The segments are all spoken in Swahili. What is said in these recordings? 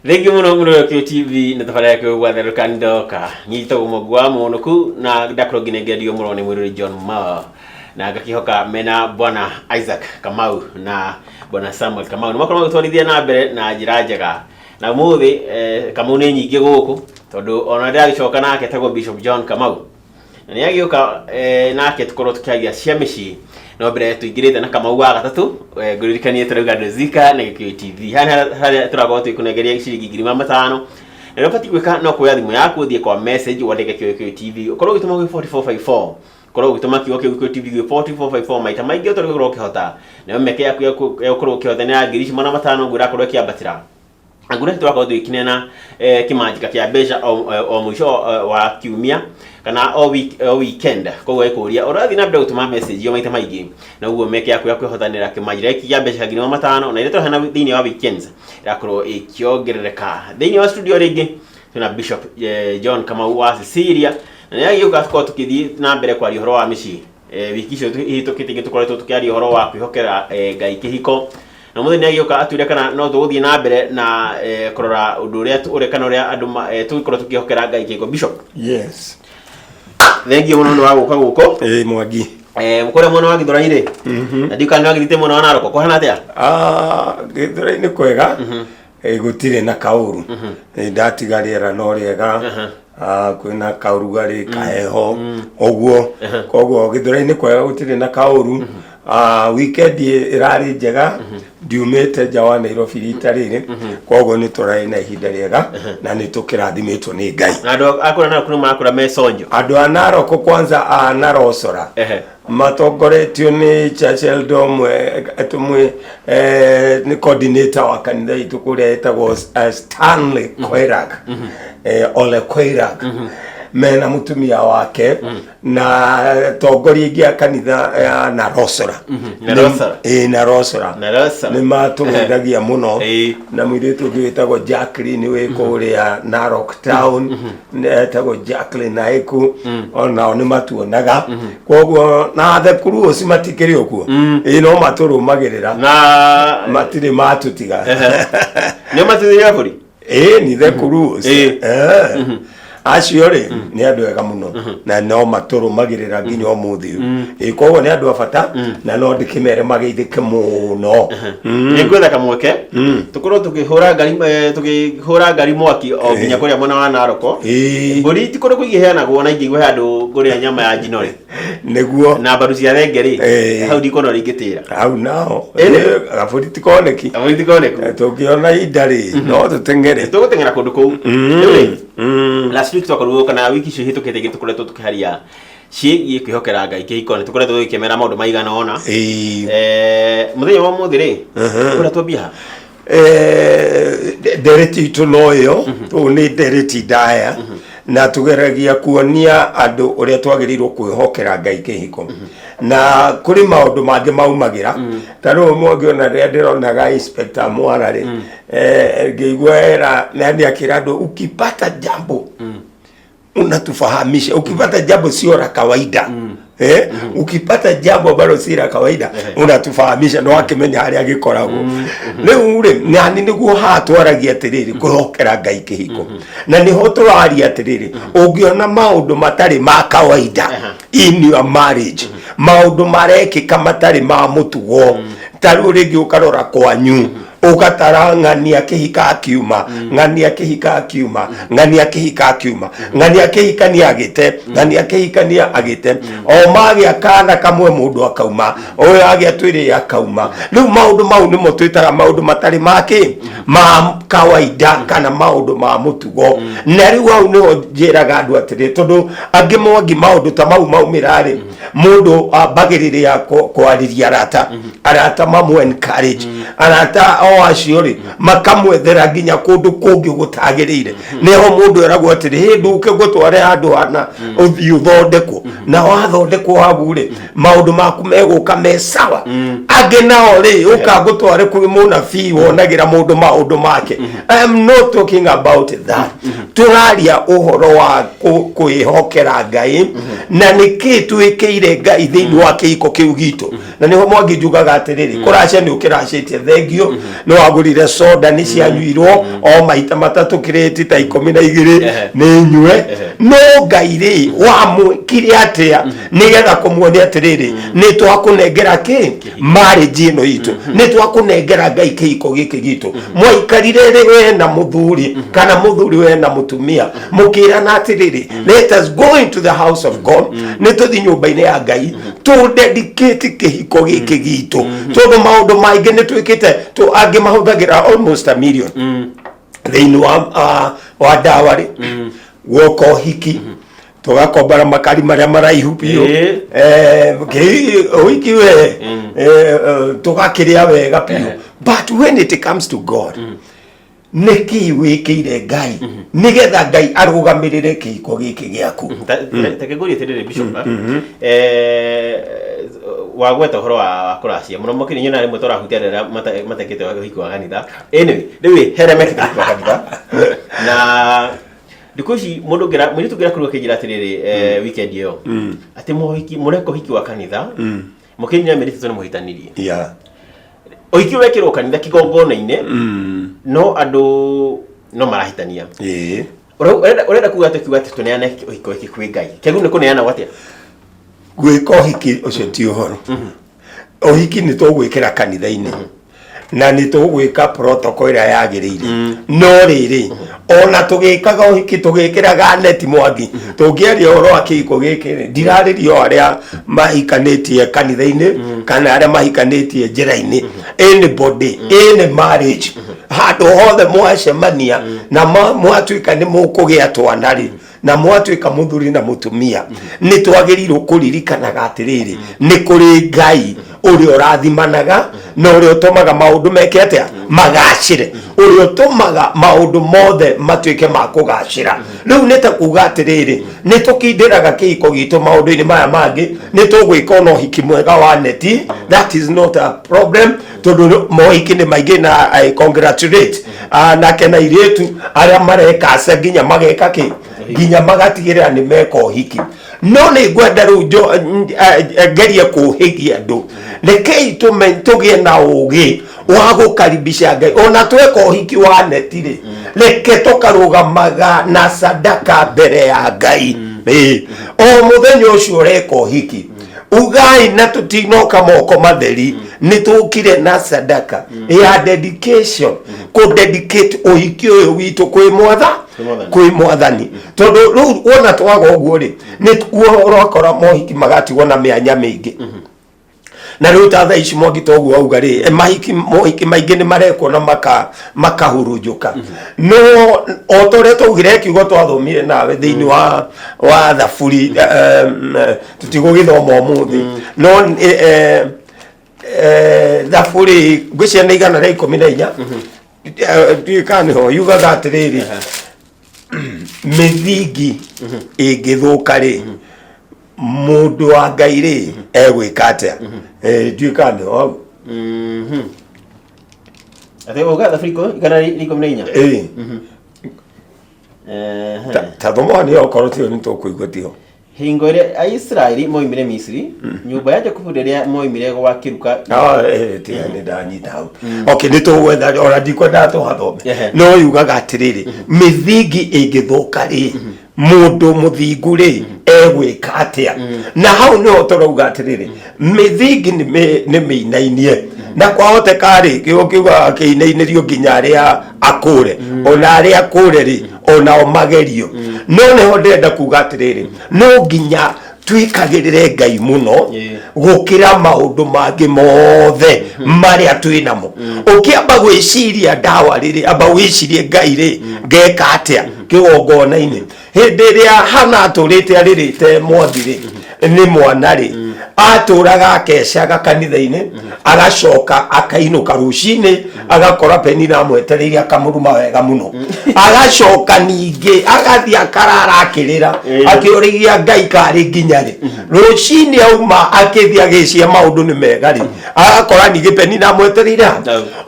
Thengi muno TV na tafara yake Gwathereruka ndoka nyito Mwangi Munuku na ndakro ginegedio muno ni mwiri John Ma na gakihoka mena bwana Isaac Kamau na bwana Samuel Kamau ni makoro gutwarithia na mbere na njira njega na muthi Kamau ni nyingi guku tondu ona ndagicoka nake tago Bishop John Kamau na ni agioka nake tukorwo tukiagia ciamici no mbere tuingirite na Kamau wa gatatu nguririkanie turauga ndezika na Gikuyu TV hana turago twikunegeria ciringi 5,000 na nopati gwika no kuya thimu yaku thie kwa message wandike Gikuyu TV ukorwo gituma 4454 ukorwo gituma kigo Gikuyu TV 4454 maita maingi utorwo ukihota na meke yaku ukorwo ukihota ni ya 5,000 ngura korwo kiambatira angura turago twikinena kimanjika kia beja o mwisho wa kiumia kana o weekend koguo ikuria urathi na mbere gutuma message yo maita maingi na uguo meke yaku yakwihotanira kimanjira kia beja 5,000 na ile tuhana thini wa weekends yakorwo ikiongerereka thini wa studio ringi tuna Bishop John Kamau wa Syria na yagiuka tukoo tukithii na mbere kwa rihoro wa mici wiki icio hitukite tukoretwo tukiaria uhoro wa kwihokera ngai kihiko na muthenya yagiuka atwire kana no tuguthii na mbere na kurora undu uria urekana uria andu tukorwo tukihokera ngai kihiko. Bishop, yes, thengi muno no waguka guko Mwangi mukore mwana wa Githura-ini na ndika no agirite mwana wa Naroko ko hana atia Githura-ini kwega gutire na kauru ndatigarira no riega kwina kaurugari kaheho oguo koguo Githura-ini kwega gutire na kauru weekend irari njega ndiumite jawa Nairobi rita riri koguo ni turai na ihinda riega na ni tukirathimitwo ni Ngai na andu akura na kuna makura mesonjo andu a Naroko kwanza Narosora matongoretio ni Churcheldom tumwe ni coordinator wa kanitha itu kuria etagwo Stanley Koirak Ole Koirak mena mutumia wake na tongoria ingi kanitha ya Narosora Narosora ni matungithagia muno na mwiritu gwitagwo Jacqueline we kuria Narok town etagwo Jacqueline Naiku ona ni matuonaga koguo na thekuru uci matikiri okuo no maturumagirira na matire matutiga ni matuthiga buri ni thekuru uci acio ri ni andu ega muno na no maturumagirira nginya umuthi koguo ni andu abata na no ndikimere mageithike muno ni ngwetha kamweke tukorwo tukihura ngari mwaki o nginya kuria mwana wa Naroko mburi tikorwo kuigiheanagwo na ingigwe andu kuria nyama ya njinore niguo na mbaru cia thengeri hau ndikono ringitira hau nao gaburi tikoneki tungiona idari no tutengere tugutengera kundu kuu last week twakorwo kana wiki icio hitukite gitukoretwo tukiharia ciĩgiĩ kwĩhokera ngai kĩhiko, nĩtũkoretwo tũgĩkĩmera maũndũ maigana ona mũthenya wa mũthĩ rĩ ũrĩa twambia ndereti itũ noyo nĩ ndereti ndaya na tugeragia kuonia andũ ũrĩa twagĩrĩirwo kwĩhokera ngai kĩhiko na kuri maũndũ mangĩ maumagira tarũ mwe ona rĩa ndĩronaga Inspector Mwara rĩ ngĩigua era nani akĩra andũ ukipata jambo unatufahamisha ukipata jambo sio la kawaida ukipata jambo ambalo si la kawaida unatufahamisha no akimenya harĩa gikoragwo rĩu rĩ nani nĩguo hatwaragia atiriri kwĩhokera ngai kĩhiko na niho tũraria atiriri ũngĩona maũndũ matarĩ ma kawaida in your marriage maũndũ marekĩka matarĩ ma mũtugo tarũ rĩngĩ ũkarora kwanyu ugatara ng'ania kĩhika akiuma ng'ania kĩhika akiuma ng'ania kĩhika akiuma ng'ania kĩhika ni agite ng'ania kĩhika ni agite o magĩa kana kamwe mũndũ akauma oyo agĩa twĩrĩ akauma rĩu maũndũ mau nĩmo twĩtaga maũndũ matarĩ makĩ ma kawaida kana maũndũ ma mũtugo na rĩu hau nĩho njĩraga andũ atĩrĩ tondũ angĩ Mwangi maũndũ ta mau maumĩra-rĩ mũndũ ambagĩrĩria kwarĩria arata mamwe encourage arata o acio ri makamwethera nginya kundu kungi gutagirire neho mundu eragwo atiri hindu ukigutware handu hana uthi uthondekwo na wathondekwo habu ri maundu maku meguka me sawa angi nao ri ukagutware kwi munabii wonagira mundu maundu make. I am not talking about that. Turaria uhoro wa kwihokera ngai na niki twikire twĩkĩire Ngai thĩinĩ wa kĩhiko kĩu gitũ na nĩho Mwangi njugaga atĩrĩrĩ kũracia nĩ ũkĩracĩtie thengio no wagũrire soda nĩ cianyuirwo o maita matatũ kirĩti ta 12 nĩ nyue no Ngai rĩ wamwĩkire atĩa nĩgetha kũmuonia atĩrĩrĩ nĩ twakũnengera kĩ marriage ĩno itũ nĩ twakũnengera Ngai kĩhiko gĩkĩ gitũ mwaikarire rĩ we na mũthuri kana mũthuri we na mũtumia mũkĩrana atĩrĩrĩ let us go into the house of God nĩ tũthi nyũmba-inĩ ya Ngai to dedicate kĩhiko gĩkĩ gitũ tondũ maũndũ maingĩ nĩ twĩkĩte angĩ mahũthagĩra almost $1 million thĩinĩ wa ndawa rĩ guoka ũhiki tugakombara makari marĩa maraihu biũ ũhiki we tugakĩrĩa wega biũ but when it comes to God nĩkĩ wĩkĩire Ngai nĩgetha Ngai arũgamĩrĩre kĩhiko gĩkĩ gĩaku takĩngũrie tĩrĩrĩ Bishop wagweta ũhoro wa kũracia mũno mũkĩrĩ nyona rĩmwe tũrahutia rĩrĩa matekĩte ũhiki wa kanitha anyway rĩu here mekĩte ũhiki wa kanitha na ndikũ ici mũndũ mũirĩtu ngĩrakorwo kĩnjĩra atĩrĩrĩ weekend ĩyo atĩ mũreka ũhiki wa kanitha mũkĩrĩ nyona merĩtĩtwo nĩ mũhĩtanirie ũhiki wekĩrwo kanitha kĩgongona-inĩ no andũ no marahĩtania ũrenda kuga atĩ tũneane ũhiki wake kwĩ Ngai kĩagu nĩ kũneana atĩa gwĩka ũhiki ũcio ti ũhoro ũhiki nĩ tũgwĩkĩra kanitha-inĩ na nĩ tũgwĩka protocol ĩrĩa yagĩrĩire no rĩrĩ ona tũgĩkaga ũhiki tũgĩkĩraga neti Mwangi tũngĩaria ũhoro wa kĩhiko gĩkĩ ndirarĩria arĩa mahikanĩtie kanitha-inĩ kana arĩa mahikanĩtie njĩra-inĩ anybody any marriage handũ hothe mwacemania na mwatuĩka nĩ mũkũgĩa twana rĩ na mwatuĩka mũthuri na mũtumia nĩ twagĩrĩirwo kũririkanaga atĩrĩrĩ nĩ kũrĩ Ngai ũrĩa ũrathimanaga na ũrĩa ũtũmaga maũndũ meke atĩa magacĩre ũrĩa ũtũmaga maũndũ mothe matuĩke ma kũgacĩra rĩu nĩ ta kuga atĩrĩrĩ nĩ tũkindĩraga kĩhiko gitũ maũndũ-inĩ maya mangĩ nĩ tũgwĩka ona ũhiki mwega wa neti that is not a problem tondũ mohiki nĩ maingĩ na I congratulate nake na irĩtu arĩa marekaca nginya mageka kĩ nginya magatigĩrĩra nĩ meka ũhiki no nĩ ngwenda rĩu ngerie kũũhĩgia andũ rekei tũgĩe na ũũgĩ wa gũkaribisha Ngai ona tweka ũhiki wa neti rĩ reke tũkarũgamaga na sadaka mbere ya Ngai o mũthenya ũcio ũreka ũhiki ugai na tutinoka moko matheri nĩ tũkire na sadaka ya dedication kũ dedicate ũhiki ũyũ witũ kwĩ mwathani tondũ rĩu wona twaga ũguo rĩ nĩ ũrakora mohiki magatigwo na mĩanya mĩingĩ na rĩu ta thaa ici Mwangi toguo auga rĩ mohiki maingĩ nĩ marekwo na makahurunjũka no o torĩa twaugire kiugo twathomire nawe thĩinĩ wa thaburi tũtigũgĩthoma ũmũthĩ no thaburi ngwĩciria nĩ 114 ndiũĩ ho yugaga atĩrĩrĩ mĩthingi ĩngĩthũka rĩ mũndũ wa Ngai rĩ egwĩka atĩa ndiũĩ ho atĩ ũga thaburi 114 ta thoma nĩ okorwo tĩo nĩ tũkũigua tĩo hingo ĩrĩa Aisiraeli moimire Misiri nyũmba ya Jakubu rĩrĩa moimire gwakiruka nĩ ndanyita hau okay nĩ tũgwetha ona ndikwenda tũhathome no yugaga atĩrĩrĩ mĩthingi ĩngĩthũka rĩ mũndũ mũthingu rĩ egwĩka atĩa na hau nĩho tũrauga atĩrĩrĩ mĩthingi nĩ mĩinainie na kwahoteka rĩ kiuga kĩinainerio nginya arĩa akũre ona arĩa akũre rĩ ona o magerio no nĩho ndĩrenda kuga atĩrĩrĩ no nginya twĩkagĩrĩre Ngai mũno gũkĩra maũndũ mangĩ mothe marĩa twĩ namo ũkĩamba gwĩciria ndawa rĩrĩ amba wĩcirie Ngai rĩ ngeka atĩa kĩgongona-inĩ hĩndĩ ĩrĩa Hana atũrĩte arĩrĩte Mwathi rĩ nĩ mwana rĩ atũraga akecaga kanitha-inĩ agacoka akainũka rũcinĩ agakora Penina amwetereire akamũruma wega mũno agacoka ningĩ agathiĩ akarara akĩrĩra akĩũrĩgia Ngai karĩ nginya rĩ rũcinĩ auma akĩthiĩ agĩcia maũndũ nĩ mega rĩ agakora ningĩ Penina amwetereire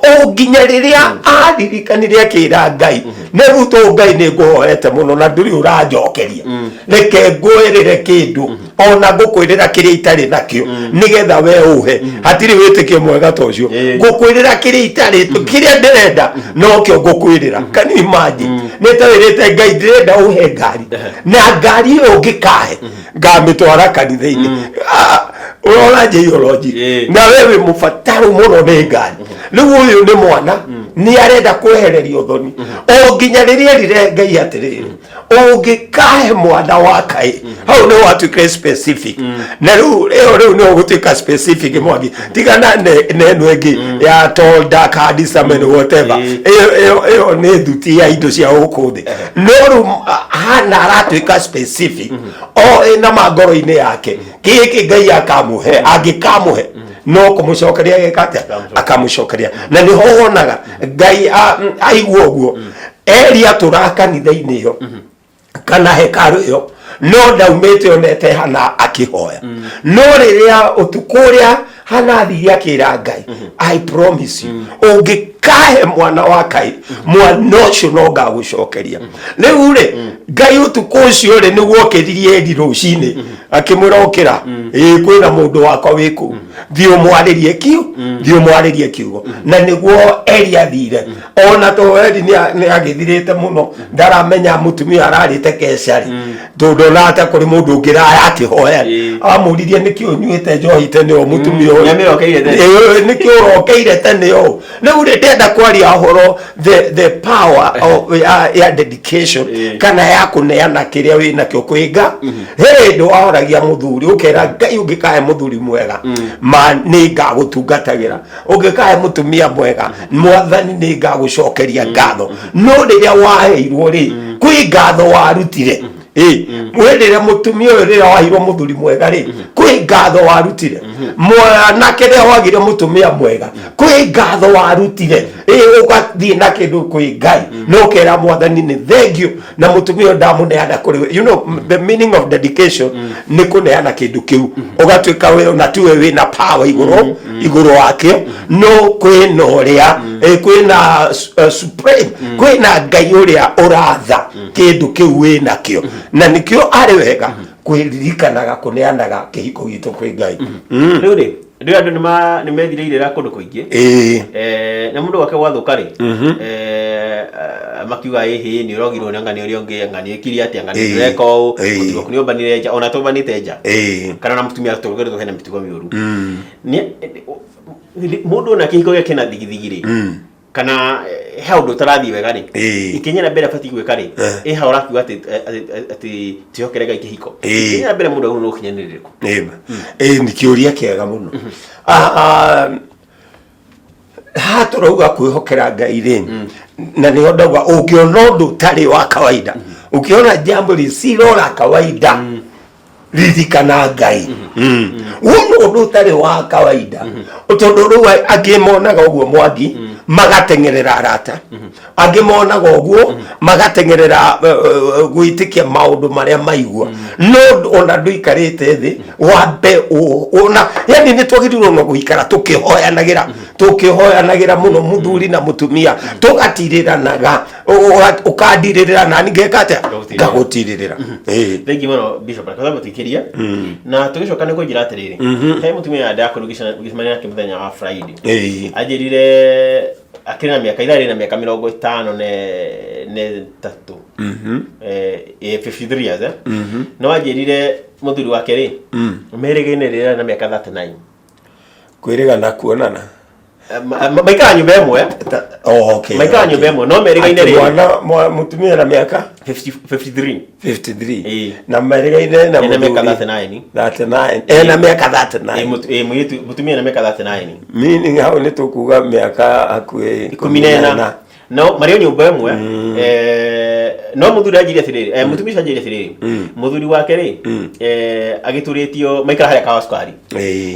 o nginya rĩrĩa aririkanire akĩra Ngai ne ruto ngai ne ngoete muno na nduri urajokeria reke ngwirire kindu ona ngukwirira kiria itari nakio nigetha we uhe hatiri witikio mwega ta ucio ngukwirira kiria itari kiria ndirenda no kio ngukwirira can you imagine nitawirite ngai ndirenda uhe ngari na ngari iyo ngikahe ngamitwara kanitha-ini urona geology na wewe mufataru muno ni ngari riu uyu ni mwana ni arenda kwehereria uthoni o nginya riria rire ngai atiriri ungikahe mwana wa Kai hau ni watuike specific na riu ni ugutuika specific Mwangi tigana neno ingi ya tall dark handsome and whatever iyo ni thuti ya indo cia ukuthi no riu hana aratuika specific o ina magoro-ini yake giki ngai akamuhe angikamuhe no kumucokeria gekate akamucokeria na ni ho wonaga ngai aigua uguo eria turakanitha-ini yo kana hekaru yo no ndaumite onete hana akihoya no riria utukuria hana thiria kira ngai I promise you ungikahe mwana wa Kai mwana ucio no ngagucokeria riu ri ngai utuku ucio ri niguo kiririe eri rucini akimurokira kwina mundu wakwa wiku thio mwaririe kiugo na niguo eri athire ona to eri ni agithirite muno ndaramenya mutumia ararite kecari tondu nata kuri mundu ngiraya akihoya amuririe niki unyuite njohi tene o mutumia niki urokeire tene o riu ndenda kwaria horo the power of ya dedication kana ya kuneana kiria wina kio kwinga ndo ahoragia muthuri ukera ngai ungikahe muthuri mwega ma ni ngagutungatagira ungikahe mutumia mwega mwathani ni ngagucokeria ngatho no riria waheirwo ri kwi ngatho warutire mwirire mutumia uyu riria wahirwo muthuri mwega ri kwi ngatho warutire mwanake riria wagire mutumia mwega kwi ngatho warutire ugathie na kindu kwi ngai no kera mwathani ni thank you na mutumia ndamuneana kuri you know the meaning of dedication ni kuneana kindu kiu ugatuika we na tuwe we na power iguru wake no kwina uria kwina supreme kwina ngai uria uratha kindu kiu we nakio na nikio ari wega kwiririkanaga kuneanaga kihiko gitu kwi ngai riu ri ndio andu ni methirĩire kundu kuingi na mundu wake wathuka ri makiuga hihi ni urogirwo na ngani uria ungi ngani ikiri atia ngani reko utigo kunio banire nja ona to banite nja kana na mutumia tugeretwo hena mitugo miuru ni mundu na kihiko gike na thigithigiri kana he undu tarathi wega ri ikinyira mbere fati gwika ri ha urakiuga ati tihokere ngai kihiko ikinyira mbere mundu no kinyaniriku ni kiuria kiega muno haturauga kwihokera ngai ri na ni ndauga ungiona undu tari wa kawaida ukiona jambo lisilo la kawaida ririkana ngai undu tari wa kawaida utondu riu angimonaga uguo Mwangi magatengerera arata angimonaga uguo magatengerera gwitikia maundu maria maigua no ona nduikarite thi wambe ona yani ni twagirirwo no guikara tukihoyanagira muno muthuri na mutumia tugatiriranaga ukandirirana ningekate ngagutirira thank you muno Bishop Kamau tikiria na tugicoka ni kunjira atiriri he mutumia ndakurugisha gicimania yake muthenya wa Friday ajirire akina miaka ithari na miaka 50 ne tatu 53 years no ajirire muthuri wake ri merigine rira na miaka 39 kwiriga na kuonana maikara nyumba imwe okay maikara nyumba imwe no merigine rira mwana mutumia na miaka 53 na merigine na miaka 39 na miaka 39 mutumia na miaka 39 meaning hao ni tukuga miaka hakwe 14 no mario nyumba imwe no muthuri ajiri atiriri mutumia ajiri atiriri muthuri wake ri agituritio maikara haria kawa sukari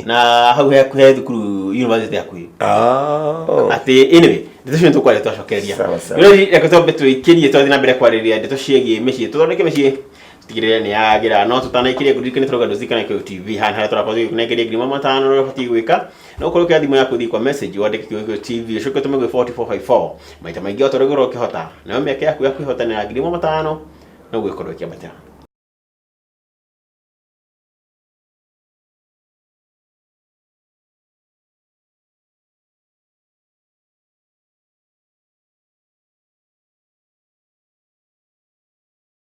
na hau he thukuru university yakui ati anyway ndeto cio kwari twacokeria riri reke twambe twikirie twathi na mbere kwariria ndeto ciegi micii tuthondeke micii tigire ni yagira no tutanaikire gudikane troga dozikana kwa TV hana turakoze kunegere grima matano ro fati gwika no korokia thimu yaku thi kwa message wandike Kihiko TV shuka tumegwe 4454 maita maingi otorogoro kihota na miaka yaku yakwihota na grima matano no gwikorokia matano